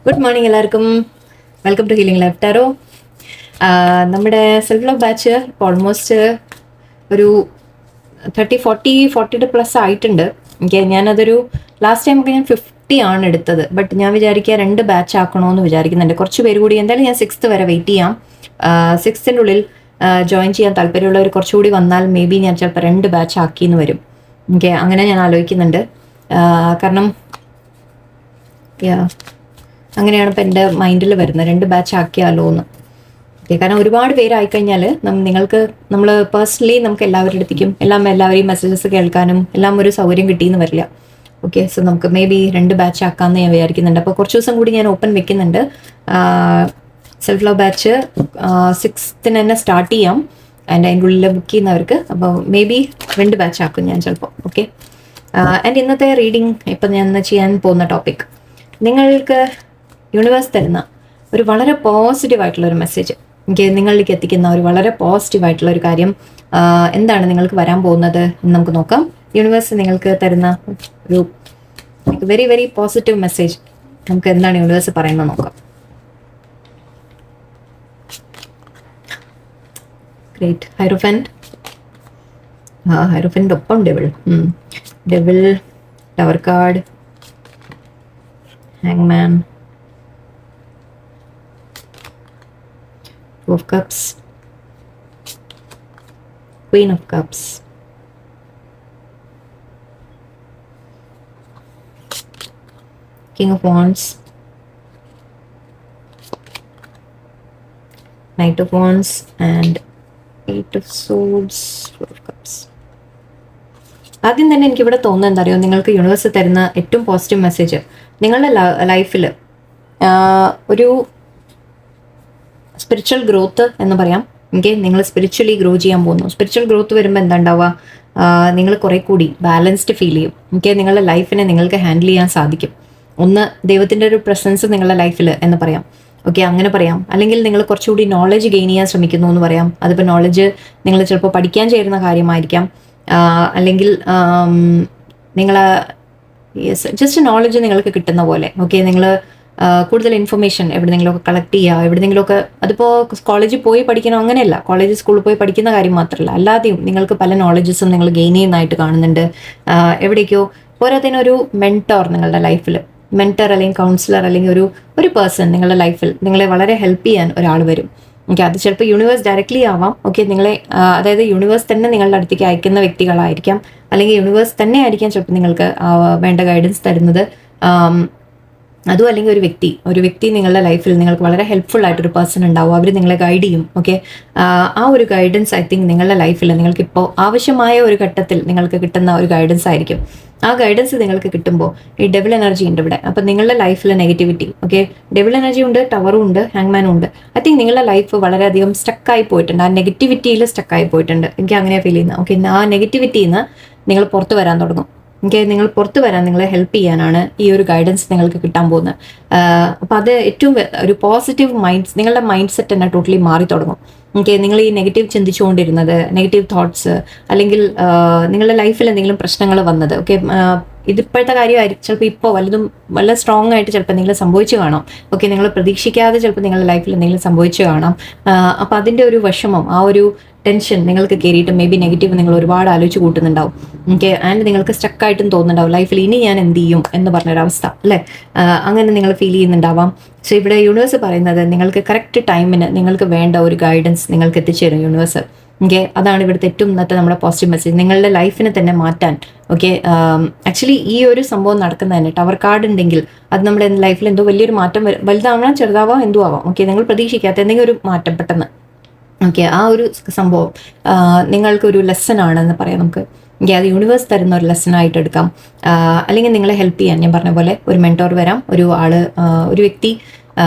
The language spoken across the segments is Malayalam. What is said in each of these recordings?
ഗുഡ് മോർണിംഗ് എല്ലാവർക്കും. Welcome to healing life tarot. നമ്മുടെ സെൽഫ് ലവ് ബാച്ച് ഇപ്പോൾ ഓൾമോസ്റ്റ് ഒരു 40 പ്ലസ് ആയിട്ടുണ്ട്. എനിക്ക് ഞാനതൊരു ലാസ്റ്റ് ടൈം ഒക്കെ ഞാൻ 50 ആണ് എടുത്തത്. ബട്ട് ഞാൻ വിചാരിക്കുക 2 ബാച്ച് ആക്കണമെന്ന് വിചാരിക്കുന്നുണ്ട്. കുറച്ച് പേര് കൂടി എന്തായാലും ഞാൻ 6th വരെ വെയിറ്റ് ചെയ്യാം. 6th ഉള്ളിൽ ജോയിൻ ചെയ്യാൻ താല്പര്യമുള്ളവർ കുറച്ചുകൂടി വന്നാൽ മേ ബി ഞാൻ ചിലപ്പോൾ 2 ബാച്ച് ആക്കിയെന്ന് വരും. ഓക്കെ, അങ്ങനെ ഞാൻ ആലോചിക്കുന്നുണ്ട്. കാരണം അങ്ങനെയാണ് ഇപ്പം എൻ്റെ മൈൻഡിൽ വരുന്നത്, 2 ബാച്ച് ആക്കിയാലോ എന്ന്. ഓക്കെ, കാരണം ഒരുപാട് പേരായിക്കഴിഞ്ഞാൽ നമ്മൾ പേഴ്സണലി നമുക്ക് എല്ലാവരുടെ അടുത്തേക്കും എല്ലാവരെയും മെസ്സേജസ് കേൾക്കാനും എല്ലാം ഒരു സൗകര്യം കിട്ടിയെന്ന് വരില്ല. ഓക്കെ, സോ നമുക്ക് മേ ബി 2 ബാച്ച് ആക്കാമെന്ന് ഞാൻ വിചാരിക്കുന്നുണ്ട്. അപ്പോൾ കുറച്ച് ദിവസം കൂടി ഞാൻ ഓപ്പൺ വെക്കുന്നുണ്ട്. സെൽഫ് ലവ് ബാച്ച് 6th തന്നെ സ്റ്റാർട്ട് ചെയ്യാം. അതിൻ്റെ ഉള്ളിൽ ബുക്ക് ചെയ്യുന്നവർക്ക് അപ്പോൾ മേ ബി 2 ബാച്ച് ആക്കും ഞാൻ ചിലപ്പോൾ. ഓക്കെ, ആൻഡ് ഇന്നത്തെ റീഡിങ് ഇപ്പം ഞാൻ ചെയ്യാൻ പോകുന്ന ടോപ്പിക്, നിങ്ങൾക്ക് യൂണിവേഴ്സ് തരുന്ന ഒരു വളരെ പോസിറ്റീവായിട്ടുള്ളൊരു മെസ്സേജ്, എനിക്ക് നിങ്ങളിലേക്ക് എത്തിക്കുന്ന ഒരു വളരെ പോസിറ്റീവായിട്ടുള്ള ഒരു കാര്യം എന്താണ് നിങ്ങൾക്ക് വരാൻ പോകുന്നത് എന്ന് നമുക്ക് നോക്കാം. യൂണിവേഴ്സ് നിങ്ങൾക്ക് തരുന്ന ഒരു വെരി വെരി പോസിറ്റീവ് മെസ്സേജ് നമുക്ക് എന്താണ് യൂണിവേഴ്സ് പറയുന്നത് നോക്കാം. ഗ്രേറ്റ്. ഹൈറോഫന്റ്, ഹൈറോഫന്റ് ഒപ്പം ഡെവിൾ, ടവർ കാർഡ്, ഹാങ്മാൻ, Two of Cups, Queen of Cups, King of Wands, Knight of Wands and 8 of Swords, 4 of Cups. ആദ്യം തന്നെ എനിക്കിവിടെ തോന്നുന്നത് എന്താ അറിയോ, നിങ്ങൾക്ക് യൂണിവേഴ്സ് തരുന്ന ഏറ്റവും പോസിറ്റീവ് മെസ്സേജ് നിങ്ങളുടെ ലൈഫിൽ ഒരു സ്പിരിച്വൽ ഗ്രോത്ത് എന്ന് പറയാം. ഓക്കെ, നിങ്ങൾ സ്പിരിച്വലി ഗ്രോ ചെയ്യാൻ പോകുന്നു. സ്പിരിച്വൽ ഗ്രോത്ത് വരുമ്പോൾ എന്താ ഉണ്ടാവുക, നിങ്ങൾ കുറെ കൂടി ബാലൻസ്ഡ് ഫീൽ ചെയ്യും. ഓക്കെ, നിങ്ങളുടെ ലൈഫിനെ നിങ്ങൾക്ക് ഹാൻഡിൽ ചെയ്യാൻ സാധിക്കും. ഒന്ന്, ദൈവത്തിൻ്റെ ഒരു പ്രസൻസ് നിങ്ങളുടെ ലൈഫിൽ എന്ന് പറയാം. ഓക്കെ, അങ്ങനെ പറയാം. അല്ലെങ്കിൽ നിങ്ങൾ കുറച്ചുകൂടി നോളജ് ഗെയിൻ ചെയ്യാൻ ശ്രമിക്കുന്നു എന്ന് പറയാം. അതിപ്പോൾ നോളജ് നിങ്ങൾ ചിലപ്പോൾ പഠിക്കാൻ ചേരുന്ന കാര്യമായിരിക്കാം, അല്ലെങ്കിൽ നിങ്ങൾ ജസ്റ്റ് നോളജ് നിങ്ങൾക്ക് കിട്ടുന്ന പോലെ. ഓക്കെ, നിങ്ങൾ കൂടുതൽ ഇൻഫർമേഷൻ എവിടെയെങ്കിലുമൊക്കെ കളക്ട് ചെയ്യുക, എവിടെയെങ്കിലുമൊക്കെ. അതിപ്പോൾ കോളേജിൽ പോയി പഠിക്കണം അങ്ങനെയല്ല, കോളേജ് സ്കൂളിൽ പോയി പഠിക്കുന്ന കാര്യം മാത്രമല്ല, അല്ലാതെയും നിങ്ങൾക്ക് പല നോളജസും നിങ്ങൾ ഗെയിൻ ചെയ്യുന്നതായിട്ട് കാണുന്നുണ്ട്. എവിടേക്കോ പോരാത്തതിനൊരു മെൻറ്റോർ നിങ്ങളുടെ ലൈഫിൽ, മെൻറ്റർ അല്ലെങ്കിൽ കൗൺസിലർ അല്ലെങ്കിൽ ഒരു പേഴ്സൺ നിങ്ങളുടെ ലൈഫിൽ നിങ്ങളെ വളരെ ഹെൽപ്പ് ചെയ്യാൻ ഒരാൾ വരും. ഓക്കെ, അത് ചിലപ്പോൾ യൂണിവേഴ്സ് ഡയറക്റ്റ്ലി ആവാം. ഓക്കെ, നിങ്ങളെ അതായത് യൂണിവേഴ്സ് തന്നെ നിങ്ങളുടെ അടുത്തേക്ക് അയക്കുന്ന വ്യക്തികളായിരിക്കാം, അല്ലെങ്കിൽ യൂണിവേഴ്സ് തന്നെ ആയിരിക്കാം ചിലപ്പോൾ നിങ്ങൾക്ക് വേണ്ട ഗൈഡൻസ് തരുന്നത്. അതും അല്ലെങ്കിൽ ഒരു വ്യക്തി നിങ്ങളുടെ ലൈഫിൽ നിങ്ങൾക്ക് വളരെ ഹെൽപ്ഫുൾ ആയിട്ടൊരു പേഴ്സൺ ഉണ്ടാവും, അവർ നിങ്ങളെ ഗൈഡ് ചെയ്യും. ഓക്കെ, ആ ഒരു ഗൈഡൻസ് ഐ തിങ്ക് നിങ്ങളുടെ ലൈഫിൽ നിങ്ങൾക്കിപ്പോൾ ആവശ്യമായ ഒരു ഘട്ടത്തിൽ നിങ്ങൾക്ക് കിട്ടുന്ന ഒരു ഗൈഡൻസ് ആയിരിക്കും. ആ ഗൈഡൻസ് നിങ്ങൾക്ക് കിട്ടുമ്പോൾ ഈ ഡെവിൾ എനർജി ഉണ്ട് ഇവിടെ. അപ്പം നിങ്ങളുടെ ലൈഫിൽ നെഗറ്റിവിറ്റി, ഓക്കെ, ഡെവിൾ എനർജി ഉണ്ട്, ടവറും ഉണ്ട്, ഹാങ്മാനും ഉണ്ട്. ഐ തിങ്ക് നിങ്ങളുടെ ലൈഫ് വളരെയധികം സ്റ്റക്കായി പോയിട്ടുണ്ട്, ആ നെഗറ്റിവിറ്റിയിൽ സ്റ്റക്കായി പോയിട്ടുണ്ട്. എനിക്ക് അങ്ങനെ ഫീൽ ചെയ്യുന്നത്. ഓക്കെ, ആ നെഗറ്റിവിറ്റിയിൽ നിന്ന് നിങ്ങൾ പുറത്ത് വരാൻ തുടങ്ങും. ഓക്കെ, നിങ്ങൾ പുറത്ത് വരാൻ നിങ്ങളെ ഹെൽപ്പ് ചെയ്യാനാണ് ഈ ഒരു ഗൈഡൻസ് നിങ്ങൾക്ക് കിട്ടാൻ പോകുന്നത്. അപ്പോൾ അത് ഏറ്റവും ഒരു പോസിറ്റീവ് നിങ്ങളുടെ മൈൻഡ് സെറ്റ് തന്നെ ടോട്ടലി മാറി തുടങ്ങും. ഓക്കെ, നിങ്ങൾ ഈ നെഗറ്റീവ് ചിന്തിച്ചുകൊണ്ടിരുന്നത്, നെഗറ്റീവ് തോട്ട്സ്, അല്ലെങ്കിൽ നിങ്ങളുടെ ലൈഫിൽ എന്തെങ്കിലും പ്രശ്നങ്ങൾ വന്നത്, ഓക്കെ, ഇതിപ്പോഴത്തെ കാര്യമായിരിക്കും. ചിലപ്പോൾ ഇപ്പോൾ വളരെ സ്ട്രോങ് ആയിട്ട് ചിലപ്പോൾ എന്തെങ്കിലും സംഭവിച്ചു കാണാം. ഓക്കെ, നിങ്ങൾ പ്രതീക്ഷിക്കാതെ ചിലപ്പോൾ നിങ്ങളുടെ ലൈഫിൽ എന്തെങ്കിലും സംഭവിച്ചു കാണാം. അപ്പോൾ അതിൻ്റെ ഒരു വിഷമം, ആ ഒരു ടെൻഷൻ നിങ്ങൾക്ക് കയറിയിട്ട് മേ ബി നെഗറ്റീവ് നിങ്ങൾ ഒരുപാട് ആലോചിച്ച് കൂട്ടുന്നുണ്ടാവും. ഓക്കെ, ആൻഡ് നിങ്ങൾക്ക് സ്റ്റക്കായിട്ടും തോന്നുന്നുണ്ടാവും ലൈഫിൽ ഇനി ഞാൻ എന്ത് ചെയ്യും എന്ന് പറഞ്ഞൊരവസ്ഥ അല്ലേ, അങ്ങനെ നിങ്ങൾ ഫീൽ ചെയ്യുന്നുണ്ടാവാം. സോ ഇവിടെ യൂണിവേഴ്സ് പറയുന്നത് നിങ്ങൾക്ക് കറക്റ്റ് ടൈമിന് നിങ്ങൾക്ക് വേണ്ട ഒരു ഗൈഡൻസ് നിങ്ങൾക്ക് എത്തിച്ചേരും യൂണിവേഴ്സ്. ഓക്കെ, അതാണ് ഇവിടുത്തെ ഏറ്റവും ഇന്നത്തെ നമ്മുടെ പോസിറ്റീവ് മെസ്സേജ്, നിങ്ങളുടെ ലൈഫിനെ തന്നെ മാറ്റാൻ. ഓക്കെ, ആക്ച്വലി ഈ ഒരു സംഭവം നടക്കുന്നതന്നെ ടവർ കാർഡ് ഉണ്ടെങ്കിൽ അത് നമ്മുടെ ലൈഫിൽ എന്തോ വലിയൊരു മാറ്റം വലുതാവാം, ചെറുതാവാം, എന്തോ ആവാം. ഓക്കെ, നിങ്ങൾ പ്രതീക്ഷിക്കാത്ത എന്തെങ്കിലും ഒരു മാറ്റം പെട്ടെന്ന്. ഓക്കെ, ആ ഒരു സംഭവം നിങ്ങൾക്കൊരു ലെസൺ ആണെന്ന് പറയാം നമുക്ക്. ഓക്കെ, അത് യൂണിവേഴ്സ് തരുന്ന ഒരു ലെസണായിട്ട് എടുക്കാം. അല്ലെങ്കിൽ നിങ്ങളെ ഹെൽപ്പ് ചെയ്യാൻ ഞാൻ പറഞ്ഞ പോലെ ഒരു മെൻറ്റോർ വരാം, ഒരു വ്യക്തി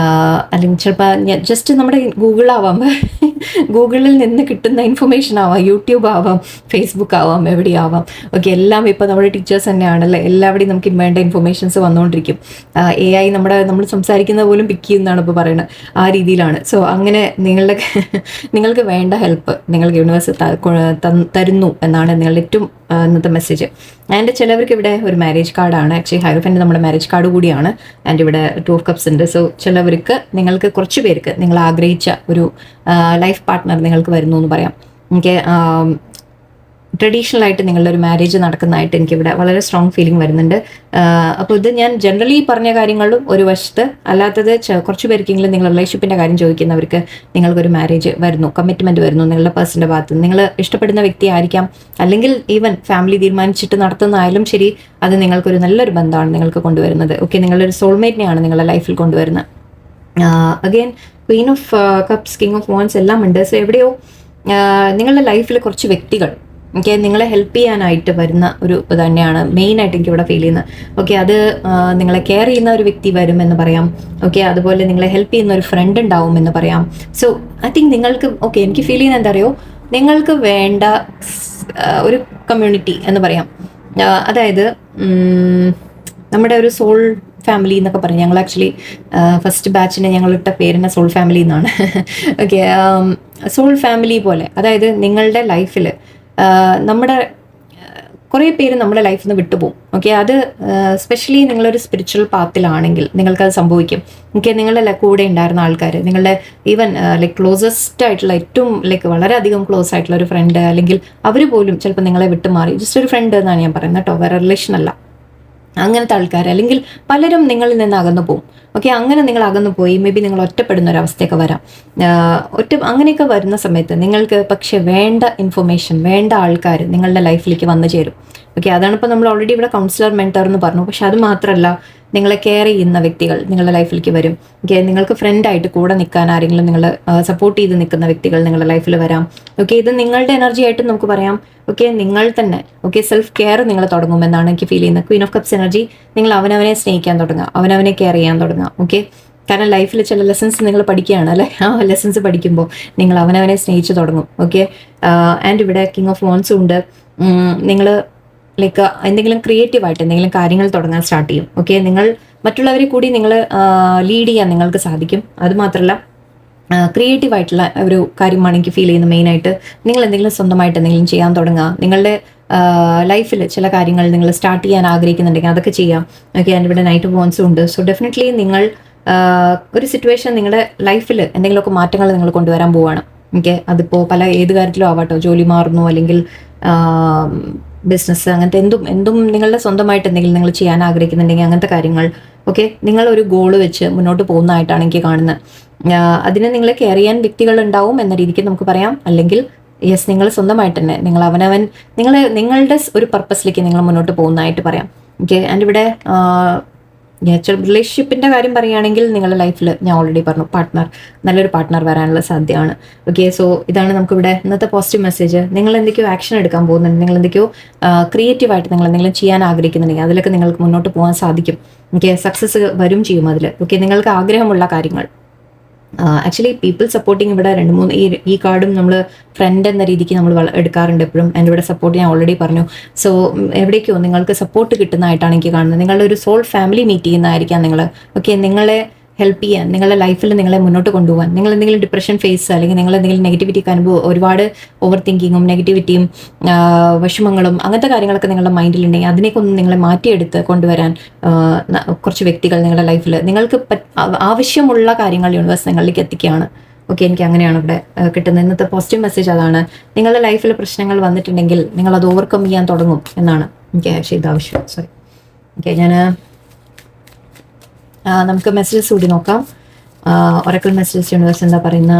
അല്ലെങ്കിൽ ചിലപ്പോൾ ജസ്റ്റ് നമ്മുടെ ഗൂഗിളാവാം, ഗൂഗിളിൽ നിന്ന് കിട്ടുന്ന ഇൻഫർമേഷൻ ആവാം, യൂട്യൂബ് ആവാം, ഫേസ്ബുക്ക് ആവാം, എവിടെയാവാം. ഓക്കെ, എല്ലാം ഇപ്പോൾ നമ്മുടെ ടീച്ചേഴ്സ് തന്നെയാണല്ലേ, എല്ലാവിടെയും നമുക്ക് വേണ്ട ഇൻഫർമേഷൻസ് വന്നുകൊണ്ടിരിക്കും. AI നമ്മൾ സംസാരിക്കുന്നത് പോലും പിക്ക് ചെയ്യുന്നതാണ് ഇപ്പോൾ പറയുന്നത്, ആ രീതിയിലാണ്. സോ അങ്ങനെ നിങ്ങൾക്ക് വേണ്ട ഹെൽപ്പ് നിങ്ങൾക്ക് യൂണിവേഴ്സ് തരുന്നു എന്നാണ് നിങ്ങളുടെ ഏറ്റവും ഇന്നത്തെ മെസ്സേജ്. ആൻഡ് ചിലവർക്ക് ഇവിടെ ഒരു മാരേജ് കാർഡാണ്, ആക്ച്വലി ഹൈറോഫൻ്റെ നമ്മുടെ മാരേജ് കാർഡ് കൂടിയാണ്. ആൻഡ് ഇവിടെ 2 of Cups ഉണ്ട്. സോ ചിലവർക്ക്, നിങ്ങൾക്ക് കുറച്ച് പേർക്ക് നിങ്ങൾ ആഗ്രഹിച്ച ഒരു ലൈഫ് പാർട്ട്ണർ നിങ്ങൾക്ക് വരുന്നു എന്ന് പറയാം. എനിക്ക് ട്രഡീഷണൽ ആയിട്ട് നിങ്ങളുടെ ഒരു മാരേജ് നടക്കുന്നതായിട്ട് എനിക്കിവിടെ വളരെ സ്ട്രോങ് ഫീലിംഗ് വരുന്നുണ്ട്. അപ്പോൾ ഇത് ഞാൻ ജനറലി പറഞ്ഞ കാര്യങ്ങളും ഒരു വശത്ത്, അല്ലാത്തത് കുറച്ച് പേർക്കെങ്കിലും നിങ്ങൾ റിലേഷൻഷിപ്പിൻ്റെ കാര്യം ചോദിക്കുന്നവർക്ക് നിങ്ങൾക്കൊരു മാരേജ് വരുന്നു, കമ്മിറ്റ്മെൻറ്റ് വരുന്നു നിങ്ങളുടെ പേഴ്സൻ്റെ ഭാഗത്ത്. നിങ്ങൾ ഇഷ്ടപ്പെടുന്ന വ്യക്തി ആയിരിക്കാം, അല്ലെങ്കിൽ ഈവൻ ഫാമിലി തീരുമാനിച്ചിട്ട് നടത്തുന്നതായാലും ശരി, അത് നിങ്ങൾക്കൊരു നല്ലൊരു ബന്ധമാണ് നിങ്ങൾക്ക് കൊണ്ടുവരുന്നത്. ഓക്കെ, നിങ്ങളൊരു സോൾമേറ്റിനെയാണ് നിങ്ങളുടെ ലൈഫിൽ കൊണ്ടുവരുന്നത്. Again Queen of cups, king of wands എല്ലാം ഉണ്ട്. സോ എവിടെയോ നിങ്ങളുടെ ലൈഫിൽ കുറച്ച് വ്യക്തികൾ ഓക്കെ നിങ്ങളെ ഹെൽപ്പ് ചെയ്യാനായിട്ട് വരുന്ന ഒരു തന്നെയാണ് മെയിനായിട്ട് എനിക്ക് ഇവിടെ ഫീൽ ചെയ്യുന്നത്. ഓക്കെ, അത് നിങ്ങളെ കെയർ ചെയ്യുന്ന ഒരു വ്യക്തി വരും എന്ന് പറയാം. ഓക്കെ, അതുപോലെ നിങ്ങളെ ഹെൽപ്പ് ചെയ്യുന്ന ഒരു ഫ്രണ്ട് ഉണ്ടാവും എന്ന് പറയാം. സോ ഐ തിങ്ക് നിങ്ങൾക്ക് ഓക്കെ എനിക്ക് ഫീൽ ചെയ്യുന്നത് എന്താ അറിയോ, നിങ്ങൾക്ക് വേണ്ട ഒരു കമ്മ്യൂണിറ്റി എന്ന് പറയാം. അതായത് നമ്മുടെ ഒരു സോൾ ഫാമിലി എന്നൊക്കെ പറയും. ഞങ്ങൾ ആക്ച്വലി ഫസ്റ്റ് ബാച്ചിന് ഞങ്ങളിട്ട പേരിനെ സോൾ ഫാമിലി എന്നാണ്. ഓക്കെ, സോൾ ഫാമിലി പോലെ, അതായത് നിങ്ങളുടെ ലൈഫിൽ നമ്മുടെ കുറേ പേര് നമ്മുടെ ലൈഫിൽ നിന്ന് വിട്ടുപോകും. ഓക്കെ, അത് സ്പെഷ്യലി നിങ്ങളൊരു സ്പിരിച്വൽ പാത്തിലാണെങ്കിൽ നിങ്ങൾക്കത് സംഭവിക്കും. ഓക്കെ, നിങ്ങളുടെ കൂടെ ഉണ്ടായിരുന്ന ആൾക്കാർ, നിങ്ങളുടെ ഈവൻ ലൈക്ക് ക്ലോസസ്റ്റ് ആയിട്ടുള്ള ഏറ്റവും ലൈക്ക് വളരെയധികം ക്ലോസ് ആയിട്ടുള്ള ഒരു ഫ്രണ്ട്, അല്ലെങ്കിൽ അവർ പോലും ചിലപ്പോൾ നിങ്ങളെ വിട്ടുമാറി, ജസ്റ്റ് ഒരു ഫ്രണ്ട് എന്നാണ് ഞാൻ പറയുന്നത് കേട്ടോ, വേറെ റിലേഷൻ അല്ല. അങ്ങനത്തെ ആൾക്കാർ, അല്ലെങ്കിൽ പലരും നിങ്ങളിൽ നിന്ന് അകന്നു പോകും. ഓക്കെ, അങ്ങനെ നിങ്ങൾ അകന്നു പോയി മേ ബി നിങ്ങൾ ഒറ്റപ്പെടുന്ന ഒരു അവസ്ഥയൊക്കെ വരാം. അങ്ങനെയൊക്കെ വരുന്ന സമയത്ത് നിങ്ങൾക്ക് പക്ഷെ വേണ്ട ഇൻഫർമേഷൻ, വേണ്ട ആൾക്കാർ നിങ്ങളുടെ ലൈഫിലേക്ക് വന്നു ചേരും. ഓക്കെ, അതാണ് ഇപ്പോൾ നമ്മൾ ഓൾറെഡി ഇവിടെ കൗൺസിലർ മെൻറ്റർ എന്ന് പറഞ്ഞു. പക്ഷെ അത് മാത്രമല്ല, നിങ്ങളെ കെയർ ചെയ്യുന്ന വ്യക്തികൾ നിങ്ങളുടെ ലൈഫിലേക്ക് വരും. ഓക്കെ, നിങ്ങൾക്ക് ഫ്രണ്ടായിട്ട് കൂടെ നിൽക്കാൻ ആരെങ്കിലും നിങ്ങൾ സപ്പോർട്ട് ചെയ്ത് നിൽക്കുന്ന വ്യക്തികൾ നിങ്ങളുടെ ലൈഫിൽ വരാം. ഓക്കെ, ഇത് നിങ്ങളുടെ എനർജി ആയിട്ട് നമുക്ക് പറയാം. ഓക്കെ, നിങ്ങൾ തന്നെ ഓക്കെ സെൽഫ് കെയർ നിങ്ങൾ തുടങ്ങുമെന്നാണ് എനിക്ക് ഫീൽ ചെയ്യുന്നത്. ക്വീൻ ഓഫ് കപ്സ് എനർജി, നിങ്ങൾ അവനവനെ സ്നേഹിക്കാൻ തുടങ്ങുക, അവനവനെ കെയർ ചെയ്യാൻ തുടങ്ങുക. ഓക്കെ, കാരണം ലൈഫിൽ ചില ലെസൺസ് നിങ്ങൾ പഠിക്കുകയാണ് അല്ലേ, ആ ലെസൺസ് പഠിക്കുമ്പോൾ നിങ്ങൾ അവനവനെ സ്നേഹിച്ച് തുടങ്ങും. ഓക്കെ, ആൻഡ് ഇവിടെ കിങ് ഓഫ് വാൻസും ഉണ്ട്. നിങ്ങൾ ലൈക്ക് എന്തെങ്കിലും ക്രിയേറ്റീവായിട്ട് എന്തെങ്കിലും കാര്യങ്ങൾ തുടങ്ങാൻ സ്റ്റാർട്ട് ചെയ്യും. ഓക്കെ, നിങ്ങൾ മറ്റുള്ളവരെ കൂടി നിങ്ങൾ ലീഡ് ചെയ്യാൻ നിങ്ങൾക്ക് സാധിക്കും. അതുമാത്രമല്ല ക്രിയേറ്റീവായിട്ടുള്ള ഒരു കാര്യമാണ് എനിക്ക് ഫീൽ ചെയ്യുന്നത്. മെയിനായിട്ട് നിങ്ങൾ എന്തെങ്കിലും സ്വന്തമായിട്ട് എന്തെങ്കിലും ചെയ്യാൻ തുടങ്ങുക. നിങ്ങളുടെ ലൈഫിൽ ചില കാര്യങ്ങൾ നിങ്ങൾ സ്റ്റാർട്ട് ചെയ്യാൻ ആഗ്രഹിക്കുന്നുണ്ടെങ്കിൽ അതൊക്കെ ചെയ്യാം. ഓക്കെ, ആൻഡ് ഇവിടെ നൈറ്റ് വോൺസും ഉണ്ട്. സോ ഡെഫിനറ്റ്ലി നിങ്ങൾ ഒരു സിറ്റുവേഷൻ നിങ്ങളുടെ ലൈഫിൽ എന്തെങ്കിലുമൊക്കെ മാറ്റങ്ങൾ നിങ്ങൾ കൊണ്ടുവരാൻ പോവുകയാണ്. ഓക്കെ, അതിപ്പോൾ ഏത് കാര്യത്തിലും ആവാട്ടോ, ജോലി മാറുന്നു, അല്ലെങ്കിൽ ബിസിനസ്, അങ്ങനത്തെ എന്തും നിങ്ങളുടെ സ്വന്തമായിട്ട് എന്തെങ്കിലും നിങ്ങൾ ചെയ്യാൻ ആഗ്രഹിക്കുന്നുണ്ടെങ്കിൽ അങ്ങനത്തെ കാര്യങ്ങൾ. ഓക്കെ, നിങ്ങൾ ഒരു വെച്ച് മുന്നോട്ട് പോകുന്നതായിട്ടാണ് എനിക്ക് കാണുന്നത്. അതിനെ നിങ്ങൾ കെയർ ചെയ്യാൻ വ്യക്തികൾ ഉണ്ടാവും എന്ന രീതിക്ക് നമുക്ക് പറയാം. അല്ലെങ്കിൽ യെസ്, നിങ്ങൾ സ്വന്തമായിട്ട് തന്നെ നിങ്ങളുടെ ഒരു പർപ്പസിലേക്ക് നിങ്ങൾ മുന്നോട്ട് പോകുന്നതായിട്ട് പറയാം. ഓക്കെ, ആൻഡ് ഇവിടെ റിലേഷൻഷിപ്പിൻ്റെ കാര്യം പറയുകയാണെങ്കിൽ നിങ്ങളുടെ ലൈഫിൽ ഞാൻ ഓൾറെഡി പറഞ്ഞു, നല്ലൊരു പാർട്ട്ണർ വരാനുള്ള സാധ്യതയാണ്. ഓക്കെ, സോ ഇതാണ് നമുക്കിവിടെ ഇന്നത്തെ പോസിറ്റീവ് മെസ്സേജ്. നിങ്ങൾ എന്തൊക്കെയോ ആക്ഷൻ എടുക്കാൻ പോകുന്നുണ്ട്, നിങ്ങൾ എന്തൊക്കെയോ ക്രിയേറ്റീവായിട്ട് നിങ്ങൾ എന്തെങ്കിലും ചെയ്യാൻ ആഗ്രഹിക്കുന്നുണ്ടെങ്കിൽ അതിലൊക്കെ നിങ്ങൾക്ക് മുന്നോട്ട് പോകാൻ സാധിക്കും. ഓക്കെ, സക്സസ് വരും ചെയ്യും അതിൽ. ഓക്കെ, നിങ്ങൾക്ക് ആഗ്രഹമുള്ള കാര്യങ്ങൾ. ആക്ച്വലി പീപ്പിൾ സപ്പോർട്ടിങ് ഇവിടെ 2-3 ഈ കാർഡും നമ്മൾ ഫ്രണ്ട് എന്ന രീതിക്ക് നമ്മൾ എടുക്കാറുണ്ട് എപ്പോഴും. ആൻഡ് ഇവിടെ സപ്പോർട്ട് ഞാൻ ഓൾറെഡി പറഞ്ഞു. സോ എവിടേക്കോ നിങ്ങൾക്ക് സപ്പോർട്ട് കിട്ടുന്നതായിട്ടാണ് എനിക്ക് കാണുന്നത്. നിങ്ങളുടെ ഒരു സോൾ ഫാമിലി മീറ്റ് ചെയ്യുന്നതായിരിക്കാം നിങ്ങൾ. ഓക്കെ, നിങ്ങളെ ഹെൽപ്പ് ചെയ്യാൻ, നിങ്ങളുടെ ലൈഫിൽ നിങ്ങളെ മുന്നോട്ട് കൊണ്ടുപോകാൻ, നിങ്ങൾ എന്തെങ്കിലും ഡിപ്രഷൻ ഫേസ് അല്ലെങ്കിൽ നിങ്ങൾ എന്തെങ്കിലും നെഗറ്റിവിറ്റിക്ക് അനുഭവം, ഒരുപാട് ഓവർ തിങ്കിങ്ങും നെഗറ്റിവിറ്റിയും വിഷമങ്ങളും അങ്ങനത്തെ കാര്യങ്ങളൊക്കെ നിങ്ങളുടെ മൈൻഡിലുണ്ടെങ്കിൽ അതിനേക്ക് ഒന്ന് നിങ്ങളെ മാറ്റിയെടുത്ത് കൊണ്ടുവരാൻ കുറച്ച് വ്യക്തികൾ നിങ്ങളുടെ ലൈഫിൽ നിങ്ങൾക്ക് ആവശ്യമുള്ള കാര്യങ്ങൾ യൂണിവേഴ്സ് നിങ്ങളിലേക്ക് എത്തിക്കുകയാണ്. ഓക്കെ, എനിക്ക് അങ്ങനെയാണ് ഇവിടെ കിട്ടുന്നത്. ഇന്നത്തെ പോസിറ്റീവ് മെസ്സേജ് അതാണ്. നിങ്ങളുടെ ലൈഫിൽ പ്രശ്നങ്ങൾ വന്നിട്ടുണ്ടെങ്കിൽ നിങ്ങൾ അത് ഓവർകം ചെയ്യാൻ തുടങ്ങും എന്നാണ് എനിക്ക് ആക്ച്വലി ഇത് ആവശ്യം. സോറി. ഓക്കെ, നമുക്ക് മെസ്സേജസ് കൂടി നോക്കാം. ഒറക്കിൾ മെസ്സേജസ് യൂണിവേഴ്സ് എന്താ പറയുന്ന?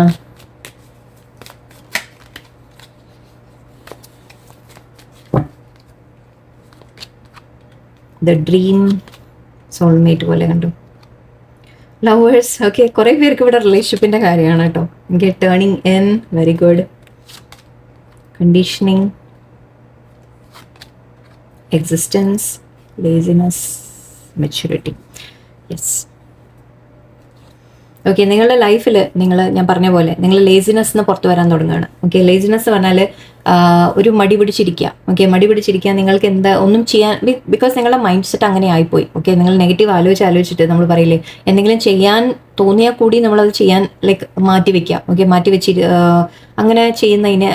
ദ ഡ്രീം സോൾമേറ്റ് പോലെ കണ്ടു. ലവേഴ്സ്. ഓക്കെ, കുറേ പേർക്ക് ഇവിടെ റിലേഷൻഷിപ്പിൻ്റെ കാര്യമാണ് കേട്ടോ. എനിക്ക് turning in very good. Conditioning, existence, laziness, maturity. Yes, okay, നിങ്ങളുടെ ലൈഫിൽ ഞാൻ പറഞ്ഞ പോലെ നിങ്ങൾ ലേസിനെസ്സിന് പുറത്ത് വരാൻ തുടങ്ങുകയാണ്. ഓക്കെ, ലേസിനെസ് പറഞ്ഞാൽ ഒരു മടി പിടിച്ചിരിക്കുക. ഓക്കെ, മടി പിടിച്ചിരിക്കുക, നിങ്ങൾക്ക് എന്താ ഒന്നും ചെയ്യാൻ, ബിക്കോസ് നിങ്ങളുടെ മൈൻഡ് സെറ്റ് അങ്ങനെ ആയിപ്പോയി. ഓക്കെ, നിങ്ങൾ നെഗറ്റീവ് ആലോചിച്ചിട്ട് നമ്മൾ പറയില്ലേ, എന്തെങ്കിലും ചെയ്യാൻ തോന്നിയാൽ കൂടി നമ്മളത് ചെയ്യാൻ മാറ്റി വെക്കുക. ഓക്കെ, മാറ്റി വെച്ച് അങ്ങനെ ചെയ്യുന്നതിന്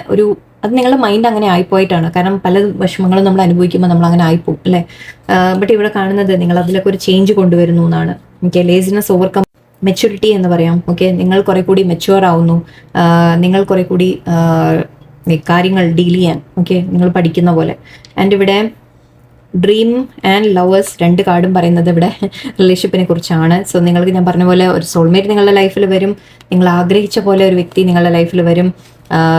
അത് നിങ്ങളുടെ മൈൻഡ് അങ്ങനെ ആയിപ്പോയിട്ടാണ്. കാരണം പല വിഷമങ്ങളും നമ്മൾ അനുഭവിക്കുമ്പോൾ നമ്മൾ അങ്ങനെ ആയിപ്പോവും അല്ലേ. ബട്ട് ഇവിടെ കാണുന്നത് നിങ്ങൾ അതിലൊക്കെ ഒരു ചേഞ്ച് കൊണ്ടുവരുന്നു എന്നാണ്. ഓക്കെ, ലേസിനെസ് ഓവർകം മെച്യൂരിറ്റി എന്ന് പറയാം. ഓക്കെ, നിങ്ങൾ കുറെ കൂടി മെച്യൂർ ആവുന്നു, നിങ്ങൾ കുറെ കൂടി കാര്യങ്ങൾ ഡീൽ ചെയ്യാൻ നിങ്ങൾ പഠിക്കുന്ന പോലെ. ആൻഡ് ഇവിടെ ഡ്രീം ആൻഡ് ലവേഴ്സ് 2 കാർഡും പറയുന്നത് ഇവിടെ റിലേഷൻഷിപ്പിനെ കുറിച്ചാണ്. സോ നിങ്ങൾക്ക് ഞാൻ പറഞ്ഞ പോലെ ഒരു സോൾമേറ്റ് നിങ്ങളുടെ ലൈഫിൽ വരും, നിങ്ങൾ ആഗ്രഹിച്ച പോലെ ഒരു വ്യക്തി നിങ്ങളുടെ ലൈഫിൽ വരും.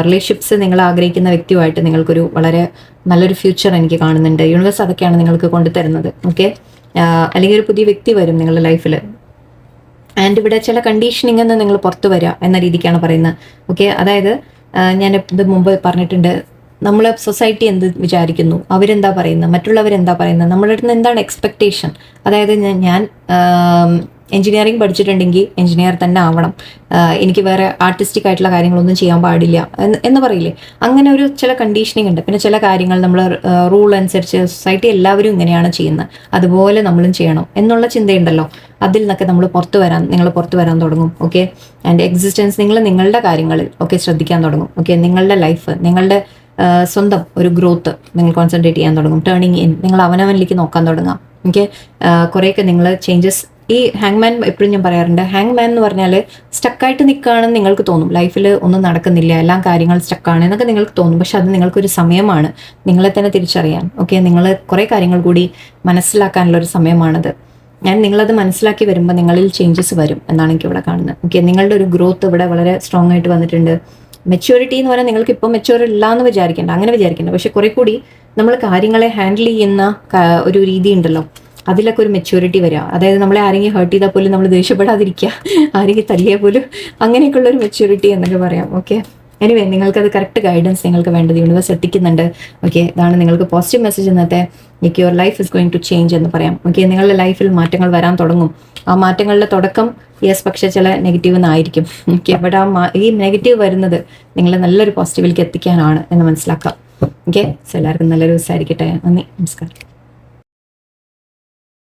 റിലേഷൻഷിപ്സ് നിങ്ങൾ ആഗ്രഹിക്കുന്ന വ്യക്തിയുമായിട്ട് നിങ്ങൾക്കൊരു വളരെ നല്ലൊരു ഫ്യൂച്ചർ എനിക്ക് കാണുന്നുണ്ട്. യൂണിവേഴ്സ് അതൊക്കെയാണ് നിങ്ങൾക്ക് കൊണ്ടുതരുന്നത്. ഓക്കെ, അല്ലെങ്കിൽ ഒരു പുതിയ വ്യക്തി വരും നിങ്ങളുടെ ലൈഫിൽ. ആൻഡ് ഇവിടെ ചില കണ്ടീഷനിങ് എന്ന് നിങ്ങൾ പുറത്തു വരിക എന്ന രീതിക്കാണ് പറയുന്നത്. ഓക്കെ, അതായത് ഞാൻ ഇത് മുമ്പ് പറഞ്ഞിട്ടുണ്ട്, നമ്മൾ സൊസൈറ്റി എന്ത് വിചാരിക്കുന്നു, അവരെന്താ പറയുന്നത്, മറ്റുള്ളവരെന്താ പറയുന്നത്, നമ്മളുടെ അടുത്ത് നിന്ന് എന്താണ് എക്സ്പെക്റ്റേഷൻ. അതായത് ഞാൻ എഞ്ചിനീയറിംഗ് പഠിച്ചിട്ടുണ്ടെങ്കിൽ എഞ്ചിനീയർ തന്നെ ആവണം, എനിക്ക് വേറെ ആർട്ടിസ്റ്റിക് ആയിട്ടുള്ള കാര്യങ്ങളൊന്നും ചെയ്യാൻ പാടില്ല എന്ന് പറയില്ലേ. അങ്ങനെ ഒരു ചില കണ്ടീഷനിങ് ഉണ്ട്. പിന്നെ ചില കാര്യങ്ങൾ നമ്മൾ റൂൾ അനുസരിച്ച് സൊസൈറ്റി എല്ലാവരും ഇങ്ങനെയാണ് ചെയ്യുന്നത്, അതുപോലെ നമ്മളും ചെയ്യണം എന്നുള്ള ചിന്തയുണ്ടല്ലോ. അതിൽ നിന്നൊക്കെ നിങ്ങൾ പുറത്തു വരാൻ തുടങ്ങും. ഓക്കെ, ആൻഡ് എക്സിസ്റ്റൻസ് നിങ്ങളുടെ കാര്യങ്ങളിൽ ശ്രദ്ധിക്കാൻ തുടങ്ങും. ഓക്കെ, നിങ്ങളുടെ ലൈഫ്, നിങ്ങളുടെ സ്വന്തം ഒരു ഗ്രോത്ത് നിങ്ങൾ കോൺസെൻട്രേറ്റ് ചെയ്യാൻ തുടങ്ങും. ടേണിങ് ഇൻ, നിങ്ങൾ അവനവനിലേക്ക് നോക്കാൻ തുടങ്ങാം. ഓക്കെ, കുറേയൊക്കെ നിങ്ങൾ ചേഞ്ചസ്. ഈ ഹാങ്മാൻ എപ്പോഴും ഞാൻ പറയാറുണ്ട്, ഹാങ്മാൻ എന്ന് പറഞ്ഞാൽ സ്റ്റക്കായിട്ട് നിൽക്കുകയാണെന്ന് നിങ്ങൾക്ക് തോന്നും, ലൈഫിൽ ഒന്നും നടക്കുന്നില്ല, എല്ലാം കാര്യങ്ങൾ സ്റ്റക്കാണ് എന്നൊക്കെ നിങ്ങൾക്ക് തോന്നും. പക്ഷെ അത് നിങ്ങൾക്കൊരു സമയമാണ് നിങ്ങളെ തന്നെ തിരിച്ചറിയാൻ. ഓക്കെ, നിങ്ങൾ കുറേ കാര്യങ്ങൾ കൂടി മനസ്സിലാക്കാനുള്ളൊരു സമയമാണത്. നിങ്ങളത് മനസ്സിലാക്കി വരുമ്പോൾ നിങ്ങളിൽ ചേഞ്ചസ് വരും എന്നാണ് എനിക്ക് ഇവിടെ കാണുന്നത്. ഓക്കെ, നിങ്ങളുടെ ഒരു ഗ്രോത്ത് ഇവിടെ വളരെ സ്ട്രോങ് ആയിട്ട് വന്നിട്ടുണ്ട്. മെച്യൂരിറ്റി എന്ന് പറഞ്ഞാൽ നിങ്ങൾക്ക് ഇപ്പോൾ മെച്യൂർ ഇല്ല എന്ന് അങ്ങനെ വിചാരിക്കേണ്ട. പക്ഷെ കുറെ കൂടി നമ്മൾ കാര്യങ്ങളെ ഹാൻഡിൽ ചെയ്യുന്ന ഒരു രീതി ഉണ്ടല്ലോ, അതിലൊക്കെ ഒരു മെച്യൂരിറ്റി വരിക. അതായത് നമ്മളെ ആരെങ്കിലും ഹേർട്ട് ചെയ്താൽ പോലും നമ്മൾ ദേഷ്യപ്പെടാതിരിക്കുക, ആരെങ്കിലും തല്ലിയാൽ പോലും, അങ്ങനെയൊക്കെയുള്ള ഒരു മെച്യൂരിറ്റി എന്നൊക്കെ പറയാം. ഓക്കെ, എനിവേ നിങ്ങൾക്കത് കറക്റ്റ് ഗൈഡൻസ് നിങ്ങൾക്ക് വേണ്ടത് യൂണിവേഴ്സ് എത്തിക്കുന്നുണ്ട്. ഓക്കെ, ഇതാണ് നിങ്ങൾക്ക് പോസിറ്റീവ് മെസ്സേജ് ഇന്നത്തെ. Your life is going to change എന്ന് പറയാം. ഓക്കെ, നിങ്ങളുടെ ലൈഫിൽ മാറ്റങ്ങൾ വരാൻ തുടങ്ങും. ആ മാറ്റങ്ങളുടെ തുടക്കം പക്ഷേ ചില നെഗറ്റീവ് എന്നായിരിക്കും. ഓക്കെ, ബട്ട് ഈ നെഗറ്റീവ് വരുന്നത് നിങ്ങളെ നല്ലൊരു പോസിറ്റീവിലേക്ക് എത്തിക്കാനാണ് എന്ന് മനസ്സിലാക്കാം. ഓക്കെ, സോ എല്ലാവർക്കും നല്ലൊരു ദിവസമായിരിക്കട്ടെ. നന്ദി, നമസ്കാരം.